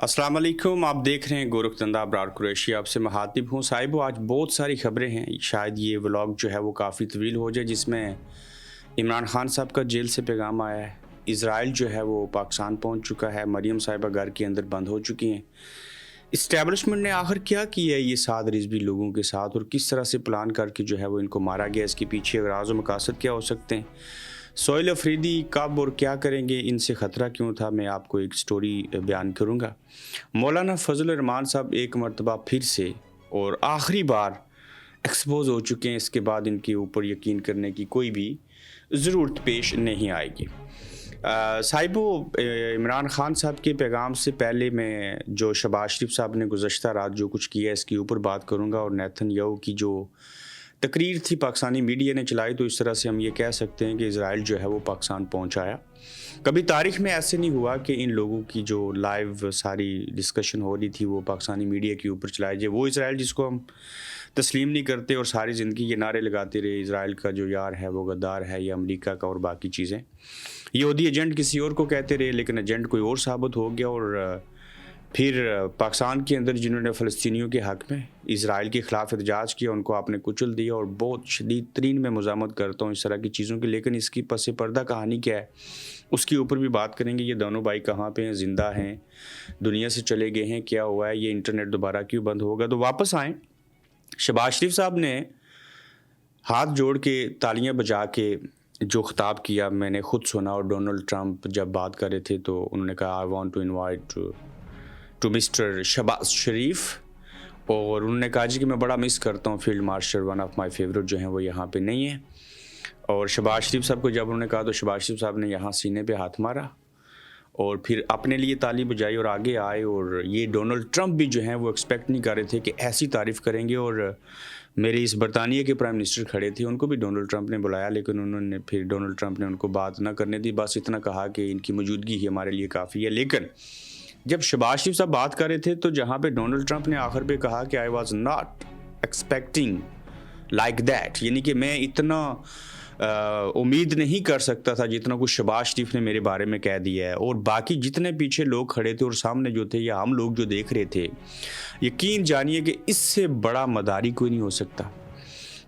अस्सलाम वालेकुम। आप देख रहे हैं गोरखधंधा अबरार कुरैशी। आपसे महातिब हूँ। साहिब आज बहुत सारी खबरें हैं, शायद ये व्लॉग जो है वो काफ़ी तवील हो जाए, जिसमें इमरान खान साहब का जेल से पैगाम आया है, इज़राइल जो है वो पाकिस्तान पहुँच चुका है, मरियम साहिबा घर के अंदर बंद हो चुकी हैं। इस्टेब्लिशमेंट ने आखिर क्या किया है ये साद रिजवी लोगों के साथ, और किस तरह से प्लान करके जो है वो इनको मारा गया, इसके पीछे राज़ व मकासद क्या हो सकते हैं। सोहेल अफरीदी कब और क्या करेंगे, इनसे ख़तरा क्यों था, मैं आपको एक स्टोरी बयान करूँगा। मौलाना फजल रहमान साहब एक मरतबा फिर से और आखिरी बार एक्सपोज हो चुके हैं। इसके बाद इनके ऊपर यकीन करने की कोई भी ज़रूरत पेश नहीं आएगी। साहिबो, इमरान खान साहब के पैगाम से पहले मैं जो शहबाज शरीफ साहब ने गुज़श्ता रात जो कुछ किया इसके ऊपर बात करूँगा, और नेतन्याहू की जो तकरीर थी पाकिस्तानी मीडिया ने चलाई, तो इस तरह से हम ये कह सकते हैं कि इज़राइल जो है वो पाकिस्तान पहुंचाया। कभी तारीख़ में ऐसे नहीं हुआ कि इन लोगों की जो लाइव सारी डिस्कशन हो रही थी वो पाकिस्तानी मीडिया के ऊपर चलाई जाए। वो इज़राइल जिसको हम तस्लीम नहीं करते और सारी ज़िंदगी ये नारे लगाते रहे, इज़राइल का जो यार है वो गद्दार है, या अमरीका का और बाकी चीज़ें। यहूदी एजेंट किसी और को कहते रहे, लेकिन एजेंट कोई और साबित हो गया। और फिर पाकिस्तान के अंदर जिन्होंने फ़लस्तीनियों के हक़ में इज़राइल के ख़िलाफ़ एहतजाज किया, उनको आपने कुचल दिया। और बहुत शदीद तरीन मैं मज़ामत करता हूँ इस तरह की चीज़ों की, लेकिन इसकी पस पर्दा कहानी क्या है उसके ऊपर भी बात करेंगे। ये दोनों भाई कहाँ पे हैं, ज़िंदा हैं, दुनिया से चले गए हैं, क्या हुआ है, ये इंटरनेट दोबारा क्यों बंद होगा। तो वापस आएँ। शहबाज शरीफ साहब ने हाथ जोड़ के तालियाँ बजा के जो ख़िताब किया मैंने ख़ुद सुना, और डोनाल्ड ट्रंप जब बात कर रहे थे तो उन्होंने कहा I want to invite to mister Shahbaz Sharif, और उन्होंने कहा जी कि मैं बड़ा मिस करता हूँ field marshal, one of my favourite जो हैं वो यहाँ पे नहीं है। और शहबाज शरीफ साहब को जब उन्होंने कहा तो शहबाज शरीफ साहब ने यहाँ सीने पे हाथ मारा और फिर अपने लिए ताली बजाई और आगे आए। और ये डोनाल्ड ट्रंप भी जो हैं वो एक्सपेक्ट नहीं कर रहे थे कि ऐसी तारीफ़ करेंगे। और मेरे इस बरतानिया के प्राइम मिनिस्टर खड़े थे, उनको भी डोनाल्ड ट्रंप ने बुलाया, लेकिन उन्होंने फिर डोनाल्ड ट्रंप ने उनको बात ना करने दी, बस इतना कहा कि इनकी मौजूदगी ही हमारे लिए काफ़ी है। लेकिन जब शहबाज शरीफ साहब बात कर रहे थे तो जहाँ पे डोनाल्ड ट्रंप ने आखिर पे कहा कि I was not expecting like that, यानी कि मैं इतना उम्मीद नहीं कर सकता था जितना कुछ शहबाज शरीफ ने मेरे बारे में कह दिया है। और बाकी जितने पीछे लोग खड़े थे और सामने जो थे या हम लोग जो देख रहे थे, यकीन जानिए कि इससे बड़ा मदारी कोई नहीं हो सकता।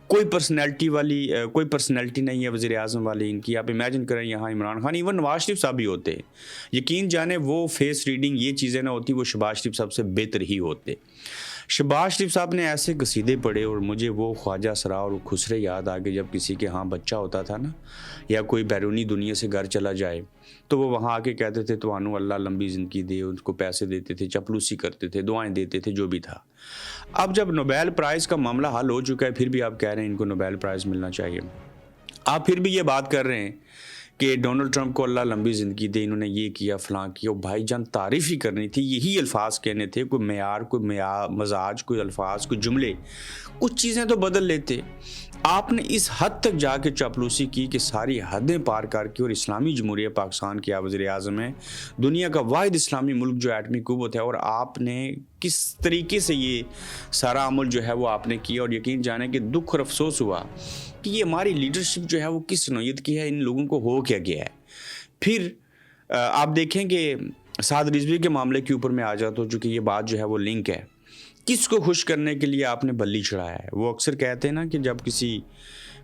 कोई पर्सनैलिटी नहीं है वज़ीर आज़म वाली इनकी। आप इमेजिन करें यहाँ इमरान खान, इवन नवाज शरीफ साहब भी होते, यकीन जाने वो फेस रीडिंग ये चीज़ें ना होती, वो शहबाज शरीफ साहब से बेहतर ही होते। शहबाज शरीफ साहब ने ऐसे कसीदे पढ़े, और मुझे वो ख्वाजा सरा और खुसरे याद आ गए, जब किसी के यहाँ बच्चा होता था ना, या कोई बैरूनी दुनिया से घर चला जाए तो वो वहाँ आके कहते थे तो आनू अल्लाह लंबी ज़िंदगी दे, उनको पैसे देते थे, चपलूसी करते थे, दुआएं देते थे, जो भी था। अब जब नोबेल प्राइज़ का मामला हल हो चुका है, फिर भी आप कह रहे हैं इनको नोबेल प्राइज़ मिलना चाहिए। आप फिर भी ये बात कर रहे हैं कि डोनाल्ड ट्रंप को अल्लाह लंबी ज़िंदगी दे, इन्होंने ये किया फ़लाँ किया। भाईजान तारीफ़ ही करनी थी, यही अल्फाज कहने थे, कोई मेयार, कोई मजाज, कोई अल्फाज, कोई जुमले, कुछ चीज़ें तो बदल लेते। आपने इस हद तक जाके चापलूसी की कि सारी हदें पार करके, और इस्लामी जमहूरिया पाकिस्तान की वज़ीर आज़म है, दुनिया का वाहिद इस्लामी मुल्क जो एटमी क़ुव्वत है, और आपने किस तरीके से ये सारा अमल जो है वो आपने किया। और यकीन जाने कि दुख और अफसोस हुआ कि ये हमारी लीडरशिप जो है वो किस नौयत की है, इन लोगों को हो क्या गया है। फिर आप देखें कि साद रिजवी के मामले के ऊपर मैं आ जाता हूँ, चूँकि ये बात जो है वो लिंक है। किसको खुश करने के लिए आपने बल्ली चढ़ाया है? वो अक्सर कहते हैं ना कि जब किसी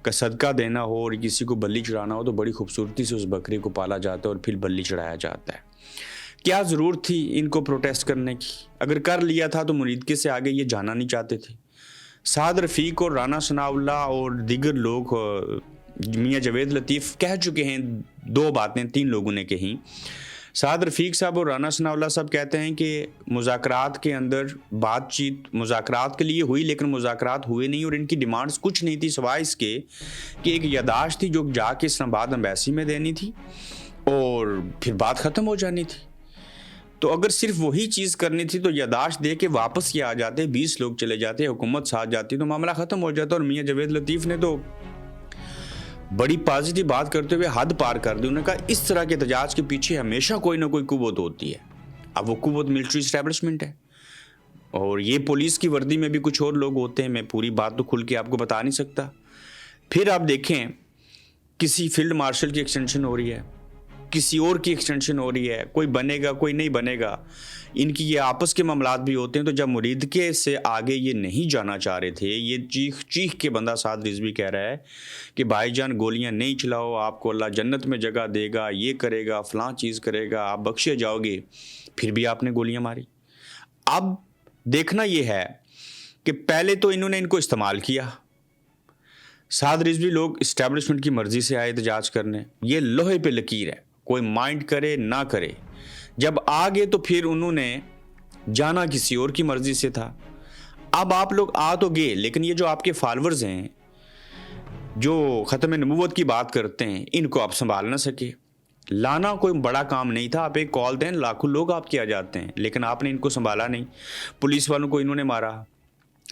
का सदका देना हो और किसी को बल्ली चढ़ाना हो तो बड़ी खूबसूरती से उस बकरी को पाला जाता है और फिर बल्ली चढ़ाया जाता है। क्या ज़रूरत थी इनको प्रोटेस्ट करने की? अगर कर लिया था तो मुरीदके से आगे ये जाना नहीं चाहते थे। साद रफ़ीक और राना सनाउल्लाह और दीगर लोग, मियाँ जावेद लतीफ़ कह चुके हैं, दो बातें तीन लोगों ने कही। साद रफ़ीक साहब और राना सनाउल्लाह साहब कहते हैं कि मुज़ाकरात के अंदर बातचीत मुज़ाकरात के लिए हुई, लेकिन मुज़ाकरात हुए नहीं, और इनकी डिमांड्स कुछ नहीं थी सिवाय इसके कि एक यादाश्त थी जो जाके इस्लामाबाद एम्बेसी में देनी थी और फिर बात ख़त्म हो जानी थी। तो अगर सिर्फ वही चीज़ करनी थी तो यादाश्त दे के वापस ये आ जाते, 20 लोग चले जाते, हुकूमत साथ जाती, तो मामला ख़त्म हो जाता। और मियाँ जावेद लतीफ़ ने तो बड़ी पॉजिटिव बात करते हुए हद पार कर दी। उन्होंने कहा इस तरह के एहतजाज के पीछे हमेशा कोई ना कोई कुव्वत होती है। अब वो कुव्वत मिलिट्री इस्टेब्लिशमेंट है, और ये पुलिस की वर्दी में भी कुछ और लोग होते हैं। मैं पूरी बात तो खुल के आपको बता नहीं सकता। फिर आप देखें किसी फील्ड मार्शल की एक्सटेंशन हो रही है, किसी और की एक्सटेंशन हो रही है, कोई बनेगा कोई नहीं बनेगा, इनकी ये आपस के मामलात भी होते हैं। तो जब मुरीद के से आगे ये नहीं जाना चाह रहे थे, ये चीख चीख के बंदा साद रिजवी कह रहा है कि भाईजान गोलियां नहीं चलाओ, आपको अल्लाह जन्नत में जगह देगा, ये करेगा, फलां चीज़ करेगा, आप बख्शे जाओगे, फिर भी आपने गोलियां मारी। अब देखना ये है कि पहले तो इन्होंने इनको इस्तेमाल किया। साद रिजवी लोग इस्टेब्लिशमेंट की मर्ज़ी से आए एहतजाज करने, ये लोहे पे लकीर है, कोई माइंड करे ना करे। जब आ गए तो फिर उन्होंने जाना किसी और की मर्ज़ी से था। अब आप लोग आ तो गए, लेकिन ये जो आपके फॉलोअर्स हैं जो ख़त्म नबूवत की बात करते हैं, इनको आप संभाल ना सके। लाना कोई बड़ा काम नहीं था, आप एक कॉल दें लाखों लोग आपके आ जाते हैं, लेकिन आपने इनको संभाला नहीं। पुलिस वालों को इन्होंने मारा,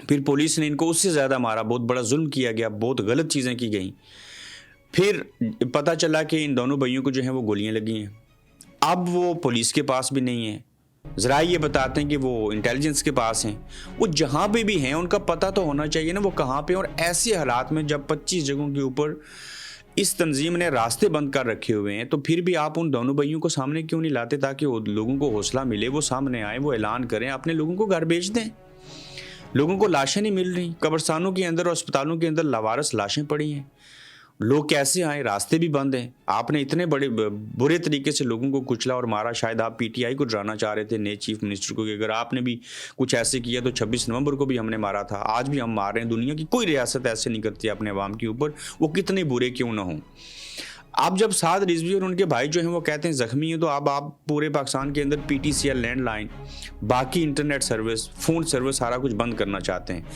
फिर पुलिस ने इनको उससे ज़्यादा मारा, बहुत बड़ा जुल्म किया गया, बहुत गलत चीज़ें की गई। फिर पता चला कि इन दोनों भाइयों को जो है वो गोलियां लगी हैं। अब वो पुलिस के पास भी नहीं है, ज़रा ये बताते हैं कि वो इंटेलिजेंस के पास हैं। वो जहाँ पे भी हैं उनका पता तो होना चाहिए ना वो कहाँ पे। और ऐसे हालात में जब 25 जगहों के ऊपर इस तंजीम ने रास्ते बंद कर रखे हुए हैं, तो फिर भी आप उन दोनों भाइयों को सामने क्यों नहीं लाते ताकि लोगों को हौसला मिले, वो सामने आए, वो ऐलान करें, अपने लोगों को घर भेज दें। लोगों को लाशें नहीं मिल रही, कब्रिस्तानों के अंदर और अस्पतालों के अंदर लावारस लाशें पड़ी हैं। लोग कैसे आए, रास्ते भी बंद हैं। आपने इतने बड़े बुरे तरीके से लोगों को कुचला और मारा। शायद आप पीटीआई को डराना चाह रहे थे, नए चीफ मिनिस्टर को, कि अगर आपने भी कुछ ऐसे किया तो 26 नवंबर को भी हमने मारा था, आज भी हम मार रहे हैं। दुनिया की कोई रियासत ऐसे नहीं करती अपने अवाम के ऊपर, वो कितने बुरे क्यों ना हों। अब जब साद रिजवी और उनके भाई जो हैं वो कहते हैं ज़ख्मी हैं, तो अब आप पूरे पाकिस्तान के अंदर PTCL लैंडलाइन, बाकी इंटरनेट सर्विस, फ़ोन सर्विस, सारा कुछ बंद करना चाहते हैं।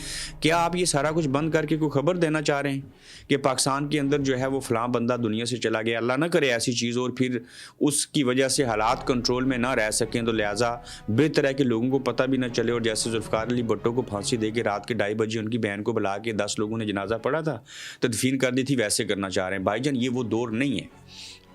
क्या आप ये सारा कुछ बंद करके कोई खबर देना चाह रहे हैं कि पाकिस्तान के अंदर जो है वो फ़लाँ बंदा दुनिया से चला गया? अल्लाह ना करे ऐसी चीज़, और फिर उसकी वजह से हालात कंट्रोल में ना रह सकें। तो लिहाजा बेहतर है कि लोगों को पता भी ना चले। और जैसे जुल्फ़िकार अली भुट्टो को फांसी दे के रात के 2:30 बजे उनकी बहन को बुला के 10 लोगों ने जनाजा पढ़ा था, तदफीन कर दी थी, वैसे करना चाह रहे हैं। भाईजान ये वो दौर नहीं है,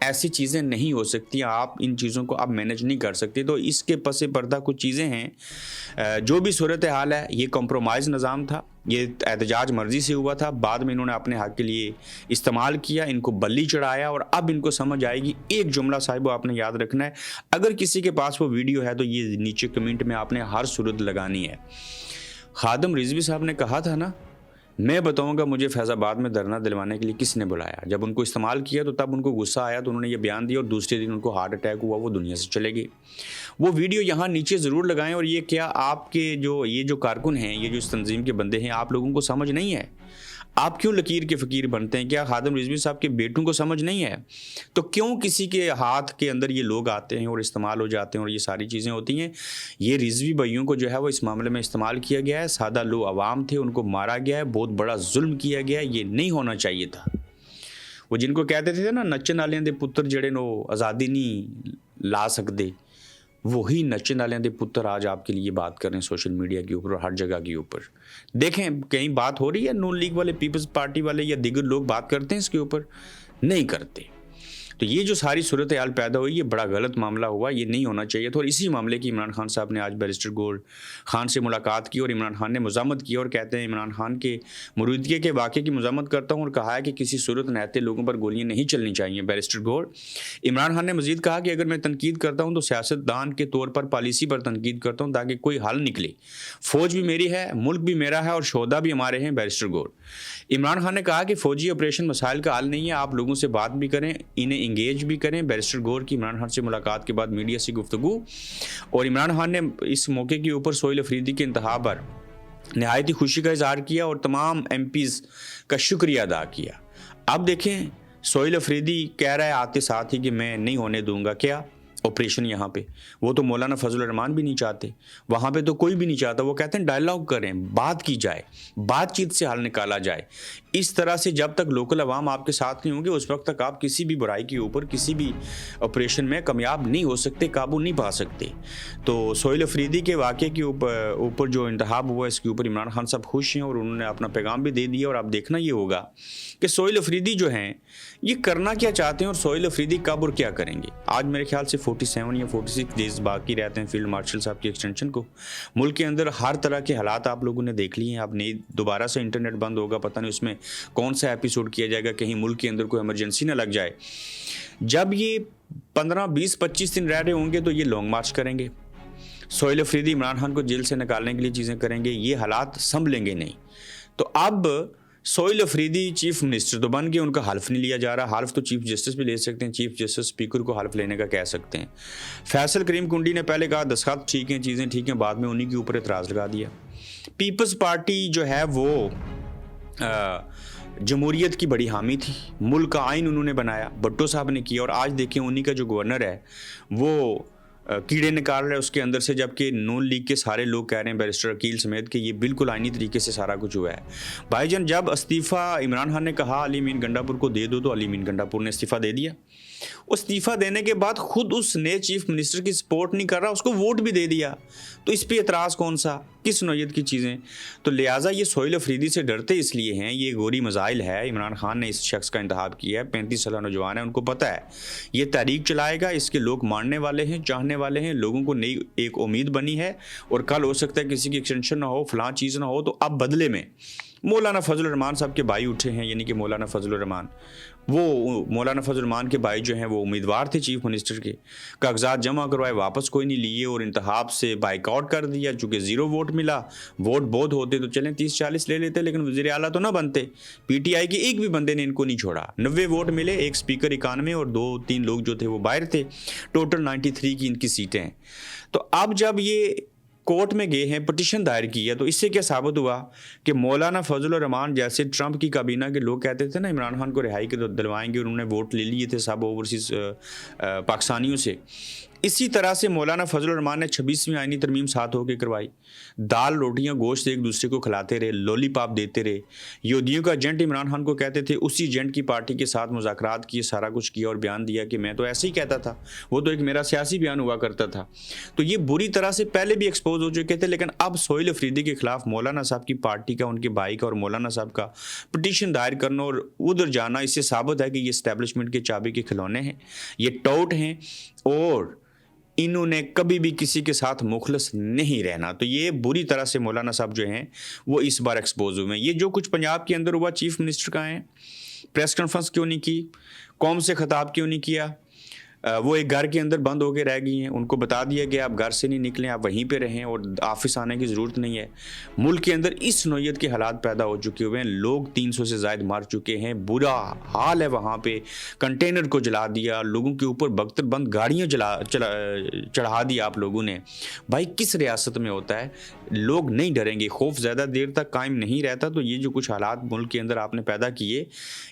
ऐसी चीज़ें नहीं हो सकती। आप इन चीज़ों को आप मैनेज नहीं कर सकते। तो इसके पसे पर्दा कुछ चीज़ें हैं। जो भी सूरत हाल है, ये कॉम्प्रोमाइज़ निज़ाम था, ये एहतजाज मर्ज़ी से हुआ था, बाद में इन्होंने अपने हक़ के लिए इस्तेमाल किया, इनको बल्ली चढ़ाया। और अब इनको समझ आएगी। एक जुमला साहिब आपने याद रखना है, अगर किसी के पास वो वीडियो है तो ये नीचे कमेंट में आपने हर सूरत लगानी है। खादम रिजवी साहब ने कहा था ना, मैं बताऊंगा मुझे फैज़ाबाद में धरना दिलवाने के लिए किसने बुलाया। जब उनको इस्तेमाल किया तो तब उनको गुस्सा आया, तो उन्होंने ये बयान दिया और दूसरे दिन उनको हार्ट अटैक हुआ, वो दुनिया से चले गए। वो वीडियो यहाँ नीचे ज़रूर लगाएं। और ये क्या आपके ये जो कारकुन हैं, ये जो इस तंजीम के बंदे हैं, आप लोगों को समझ नहीं है? आप क्यों लकीर के फ़कीर बनते हैं? क्या खादम रिजवी साहब के बेटों को समझ नहीं है? तो क्यों किसी के हाथ के अंदर ये लोग आते हैं और इस्तेमाल हो जाते हैं और ये सारी चीज़ें होती हैं? ये रिजवी भाइयों को जो है वो इस मामले में इस्तेमाल किया गया है। सादा लो अवाम थे, उनको मारा गया है, बहुत बड़ा जुल्म किया गया है, ये नहीं होना चाहिए था। वो जिनको कहते थे ना, नच्चन वालियां दे पुत्र जड़े नो आज़ादी नहीं ला सकते, वही नच्चन वालियां दे पुत्र आज आपके लिए बात कर रहे हैं सोशल मीडिया के ऊपर और हर जगह के ऊपर। देखें कहीं बात हो रही है, नून लीग वाले, पीपल्स पार्टी वाले या दीगर लोग बात करते हैं इसके ऊपर? नहीं करते। तो ये जो सारी सूरत हाल पैदा हुई, ये बड़ा गलत मामला हुआ, ये नहीं होना चाहिए था। और इसी मामले की इमरान खान साहब ने आज बैरिस्टर गोल्ड खान से मुलाकात की और इमरान खान ने मज़ामत की और कहते हैं इमरान खान के मौजूदगी के वाक़े की मज़ामत करता हूँ और कहा है कि किसी सूरत नहते लोगों पर गोलियाँ नहीं चलनी चाहिए। बैरिस्टर गोल्ड इमरान खान ने मज़ीद कहा कि अगर मैं तनकीद करता हूँ तो सियासतदान के तौर पर पॉलिसी पर तनकीद करता हूँ ताकि कोई हल निकले। फ़ौज भी मेरी है, मुल्क भी मेरा है और शोहदा भी हमारे हैं। बैरिस्टर गोल्ड इमरान खान ने कहा कि फ़ौजी ऑपरेशन मसाइल का हल नहीं है, आप लोगों से बात भी करें, इन्हें इंगेज भी करें। बैरिस्टर गौर की इमरान खान से मुलाकात के बाद मीडिया से गुफ्तगू। और इमरान खान ने इस मौके के ऊपर सोहेल अफरीदी के इंतखाब पर नहायत ही खुशी का इजहार किया और तमाम MPs का शुक्रिया अदा किया। अब देखें सोहेल अफरीदी कह रहा है आते साथ ही कि मैं नहीं होने दूंगा क्या ऑपरेशन यहाँ पे। वो तो मौलाना फजल रहमान भी नहीं चाहते, वहाँ पे तो कोई भी नहीं चाहता। वो कहते हैं डायलॉग करें, बात की जाए, बातचीत से हल निकाला जाए। इस तरह से जब तक लोकल अवाम आपके साथ नहीं होंगे उस वक्त तक आप किसी भी बुराई के ऊपर, किसी भी ऑपरेशन में कामयाब नहीं हो सकते, काबू नहीं पा सकते। तो सोहेल अफरीदी के वाक़े के ऊपर जो इंतखाब हुआ इसके ऊपर इमरान खान साहब खुश हैं और उन्होंने अपना पैगाम भी दे दिया। और अब देखना ये होगा कि सोहेल अफरीदी जो हैं ये करना क्या चाहते हैं और सोहेल अफरीदी कब और क्या करेंगे। आज मेरे ख्याल से 47 या 46 डेज़ बाकी रहते हैं फील्ड मार्शल साहब की एक्सटेंशन को। मुल्क के अंदर हर तरह के हालात आप लोगों ने देख लिए हैं। अब नहीं दोबारा से इंटरनेट बंद होगा, पता नहीं उसमें कौन सा एपिसोड किया जाएगा, कहीं मुल्क के अंदर कोई इमरजेंसी ना लग जाए। جب یہ 15-20-25 دن رہ رہے ہوں گے تو یہ لانگ مارچ کریں گے، سہیل افریدی عمران خان کو جیل سے نکالنے کے لیے چیزیں کریں گے، یہ حالات سنبھلیں گے نہیں۔ تو اب سہیل افریدی چیف منسٹر تو بن گئے، ان کا حلف نہیں لیا جا رہا، حلف تو چیف جسٹس بھی لے سکتے ہیں، چیف جسٹس اسپیکر کو حلف لینے کا کہہ سکتے ہیں۔ فیصل کریم کنڈی نے پہلے کہا دستخط ٹھیک ہیں، چیزیں ٹھیک ہیں، بعد میں انہی کے اوپر اعتراض لگا دیا۔ پیپلز پارٹی جو ہے وہ جمہوریت کی بڑی حامی تھی، ملک کا آئین انہوں نے بنایا، بھٹو صاحب نے کیا، اور آج دیکھیں انہی کا جو گورنر ہے وہ کیڑے نکال رہے ہیں اس کے اندر سے، جبکہ نون لیگ کے سارے لوگ کہہ رہے ہیں بیرسٹر عقیل سمیت کہ یہ بالکل آئینی طریقے سے سارا کچھ ہوا ہے۔ بھائی جان جب استعفیٰ عمران خان نے کہا علی امین گنڈا پور کو دے دو تو علی امین گنڈا پور نے استعفیٰ دے دیا، استعفیٰ دینے کے بعد خود اس نئے چیف منسٹر کی سپورٹ نہیں کر رہا، اس کو ووٹ بھی دے دیا، تو اس پہ اعتراض کون سا، کس نوعیت کی چیزیں؟ تو لہٰذا یہ سہیل افریدی سے ڈرتے اس لیے ہیں، یہ گوری مزائل ہے، عمران خان نے اس شخص کا انتخاب کیا ہے، 35 سالہ نوجوان ہے، ان کو پتہ ہے یہ تحریک چلائے گا، اس کے لوگ ماننے والے ہیں، چاہنے والے ہیں، لوگوں کو نئی ایک امید بنی ہے، اور کل ہو سکتا ہے کسی کی ایکسٹینشن نہ ہو، فلاں چیز نہ ہو، تو اب بدلے میں مولانا فضل الرحمان صاحب کے بھائی اٹھے ہیں، یعنی کہ مولانا فضل الرحمان، وہ مولانا فضل الرحمان کے بھائی جو ہیں وہ امیدوار تھے چیف منسٹر کے، کاغذات جمع کروائے، واپس کوئی نہیں لیے، اور انتخاب سے بائیک آؤٹ کر دیا، چونکہ 0 ووٹ ملا، ووٹ بہت ہوتے تو چلیں 30-40 لے لیتے، لیکن وزیر اعلیٰ تو نہ بنتے، پی ٹی آئی کے ایک بھی بندے نے ان کو نہیں چھوڑا، 90 ووٹ ملے، ایک سپیکر 91 اور 2-3 لوگ جو تھے وہ باہر تھے، ٹوٹل 93 کی ان کی سیٹیں ہیں۔ تو اب جب یہ کورٹ میں گئے ہیں، پٹیشن دائر کی ہے، تو اس سے کیا ثابت ہوا کہ مولانا فضل الرحمان جیسے ٹرمپ کی کابینہ کے لوگ کہتے تھے نا عمران خان کو رہائی کے دلوائیں گے، انہوں نے ووٹ لے لیے تھے سب اوورسیز پاکستانیوں سے، اسی طرح سے مولانا فضل الرحمان نے 26ویں آئینی ترمیم ساتھ ہو کے کروائی، دال روٹیاں گوشت ایک دوسرے کو کھلاتے رہے، لولی پاپ دیتے رہے، یہودیوں کا ایجنٹ عمران خان کو کہتے تھے، اسی ایجنٹ کی پارٹی کے ساتھ مذاکرات کیے، سارا کچھ کیا اور بیان دیا کہ میں تو ایسے ہی کہتا تھا، وہ تو ایک میرا سیاسی بیان ہوا کرتا تھا۔ تو یہ بری طرح سے پہلے بھی ایکسپوز ہو چکے تھے، لیکن اب سہیل افریدی کے خلاف مولانا صاحب کی پارٹی کا، ان کے بھائی کا اور مولانا صاحب کا پٹیشن دائر کرنا اور ادھر جانا، اس سے ثابت ہے کہ یہ اسٹیبلشمنٹ کے چابی کے کھلونے ہیں، یہ ٹوٹ ہیں، اور انہوں نے کبھی بھی کسی کے ساتھ مخلص نہیں رہنا۔ تو یہ بری طرح سے مولانا صاحب جو ہیں وہ اس بار ایکسپوز ہوئے ہیں۔ یہ جو کچھ پنجاب کے اندر ہوا، چیف منسٹر کا ہے، پریس کانفرنس کیوں نہیں کی، قوم سے خطاب کیوں نہیں کیا، وہ ایک گھر کے اندر بند ہو کے رہ گئی ہیں، ان کو بتا دیا کہ آپ گھر سے نہیں نکلیں، آپ وہیں پہ رہیں اور آفس آنے کی ضرورت نہیں ہے۔ ملک کے اندر اس نوعیت کے حالات پیدا ہو چکے ہوئے ہیں، لوگ 300 سے زائد مار چکے ہیں، برا حال ہے، وہاں پہ کنٹینر کو جلا دیا، لوگوں کے اوپر بختر بند گاڑیاں چڑھا دیا آپ لوگوں نے۔ بھائی کس ریاست میں ہوتا ہے؟ لوگ نہیں ڈریں گے، خوف زیادہ دیر تک قائم نہیں رہتا۔ تو یہ جو کچھ حالات ملک کے اندر آپ نے پیدا کیے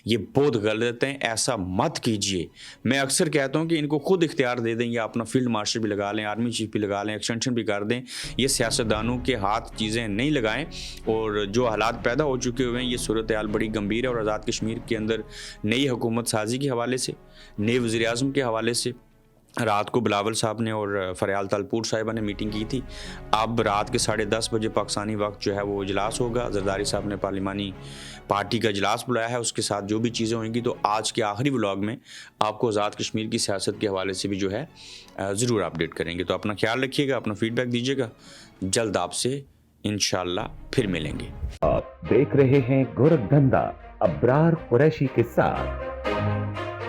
یہ بہت غلط ہیں، ایسا مت کیجیے۔ میں اکثر کہتا ہوں کہ ان کو خود اختیار دے دیں، یا اپنا فیلڈ مارشل بھی لگا لیں، آرمی چیف بھی لگا لیں، ایکسٹینشن بھی کر دیں، یہ سیاستدانوں کے ہاتھ چیزیں نہیں لگائیں۔ اور جو حالات پیدا ہو چکے ہوئے ہیں یہ صورتحال بڑی گمبھیر ہے، اور آزاد کشمیر کے اندر نئی حکومت سازی کے حوالے سے، نئے وزیر اعظم کے حوالے سے رات کو بلاول صاحب نے اور فریال تالپور صاحبہ نے میٹنگ کی تھی، اب رات کے 10:30 بجے پاکستانی وقت جو ہے وہ اجلاس ہوگا، زرداری صاحب نے پارلیمانی پارٹی کا اجلاس بلایا ہے، اس کے ساتھ جو بھی چیزیں ہوئیں گی تو آج کے آخری ولاگ میں آپ کو آزاد کشمیر کی سیاست کے حوالے سے بھی جو ہے ضرور اپڈیٹ کریں گے۔ تو اپنا خیال رکھیے گا، اپنا فیڈ بیک دیجیے گا، جلد آپ سے انشاءاللہ پھر ملیں گے۔ آپ دیکھ رہے ہیں گورکھ دھندا ابرار قریشی کے ساتھ۔